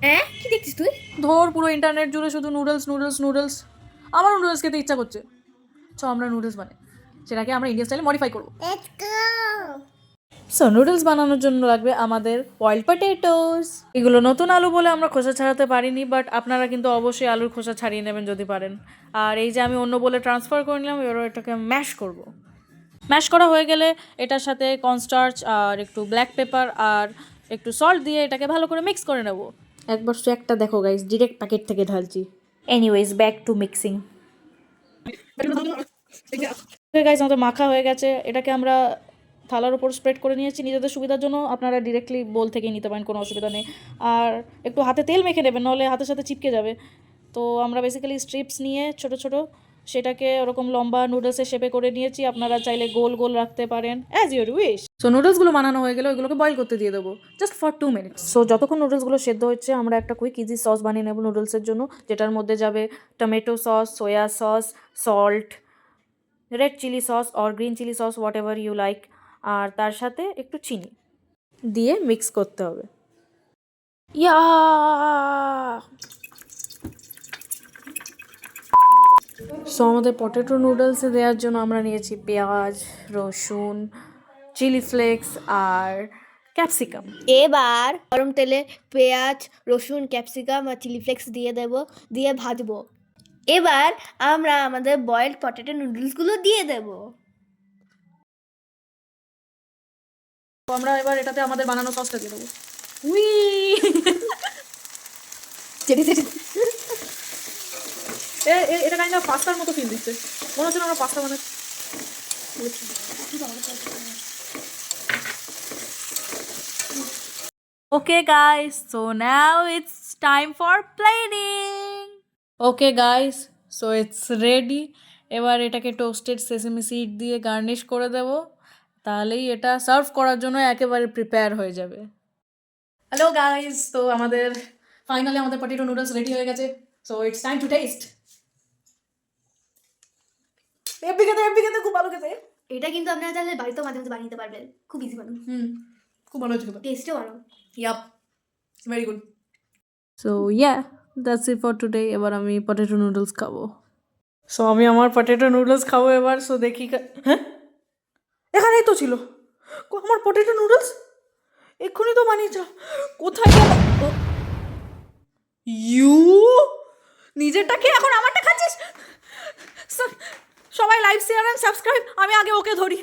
হ্যাঁ, কি দেখছিস তুই? ধর পুরো ইন্টারনেট জুড়ে শুধু নুডলস নুডলস নুডলস। আমার নুডলস খেতে ইচ্ছা করছে। চ আমরা নুডলস বানাই, সেটাকে আমরা ইন্ডিয়ান স্টাইলে মডিফাই করবো। Let's go. সো নুডলস বানানোর জন্য লাগবে আমাদের বয়েলড পটেটোস। এগুলো নতুন আলু বলে আমরা খোসা ছাড়াতে পারিনি, বাট আপনারা কিন্তু অবশ্যই আলুর খোসা ছাড়িয়ে নেবেন যদি পারেন। আর এই যে আমি অন্য বলে ট্রান্সফার করে নিলাম, এবার এটাকে ম্যাশ করব। ম্যাশ করা হয়ে গেলে এটার সাথে কর্নস্টার্চ আর একটু ব্ল্যাক পেপার আর একটু সল্ট দিয়ে এটাকে ভালো করে মিক্স করে নেব। একবার শুধু একটা দেখো গাইস, ডিরেক্ট প্যাকেট থেকে ঢালছি। Anyways back to mixing. Guys আমাদের মাখা হয়ে গেছে, এটাকে আমরা থালার উপর স্প্রেড করে নিয়েছি নিজেদের সুবিধার জন্য। আপনারা ডিরেক্টলি বোল থেকেই নিতে পারেন, কোনো অসুবিধা নেই। আর একটু হাতে তেল মেখে নেবেন, নাহলে হাতের সাথে চিপকে যাবে। তো আমরা বেসিক্যালি স্ট্রিপস নিয়ে ছোট ছোট সেটাকে ওরকম লম্বা নুডলসের শেপে করে নিয়েছি। আপনারা চাইলে গোল গোল রাখতে পারেন, অ্যাজ ইউর উইশ। সো নুডলসগুলো বানানো হয়ে গেলে ওইগুলোকে বয়েল করতে দিয়ে দেবো জাস্ট ফর 2 মিনিটস। সো যতক্ষণ নুডলসগুলো সেদ্ধ হচ্ছে আমরা একটা কুইক ইজি সস বানিয়ে নেবো নুডলসের জন্য, যেটার মধ্যে যাবে tomato sauce, soya sauce, salt, red chilli sauce or green chilli sauce, whatever you like. আর তার সাথে একটু চিনি দিয়ে মিক্স করতে হবে। ইয়া সো আমাদের পটেটো নুডলসে দেওয়ার জন্য আমরা নিয়েছি পেঁয়াজ, রসুন, চিলি ফ্লেক্স আর ক্যাপসিকাম। এবার গরম তেলে পেঁয়াজ, রসুন, ক্যাপসিকাম আর চিলি ফ্লেক্স দিয়ে দেব, দিয়ে ভাজবো। এবার আমরা আমাদের বয়েলড পটেটো নুডলসগুলো দিয়ে দেব। তো আমরা এবার এটাতে আমাদের বানানো সসটা দিয়ে দেবো। উই চেটে চেটে। এটা কাইন্ড অফ পাস্তার মতো ফিল দিচ্ছে, মনে হচ্ছে না আমরা পাস্তা বানাচ্ছি। Okay guys, so now it's time for plating. Okay guys, so it's ready. এবার এটাকে টোস্টেড সেসেমি সিড দিয়ে গার্নিশ করে দেব, তাহলেই এটা সার্ভ করার জন্য একেবারে প্রিপেয়ার হয়ে যাবে। হ্যালো গাইস, তো আমাদের ফাইনালি আমাদের পটেটো নুডলস রেডি হয়ে গেছে। So it's time to taste. এপি খেতে খুব ভালো খেতে। এটা কিন্তু আপনারা চাইলে বাড়িতেও মাঝে মাঝে বানিয়ে নিতে পারবেন, খুব ইজি বানানো, খুব ভালো হয়েছে খেতে, টেস্টও ভালো। Yup, very good. So yeah, that's it for today. এবার আমি পটেটো নুডলস খাবো। সো আমি আমার পটেটো নুডলস খাবো এবার। সো দেখি, হ্যাঁ এখানেই তো ছিল আমার পটেটো নুডলস, এক্ষুনি তো বানিয়েছিলাম, কোথায় গেল? ইউ নিজেরটা খেয়ে এখন আমারটা খাচ্ছিস? সবাই লাইভ শেয়ার অ্যান্ড সাবস্ক্রাইব, আমি আগে ওকে ধরি।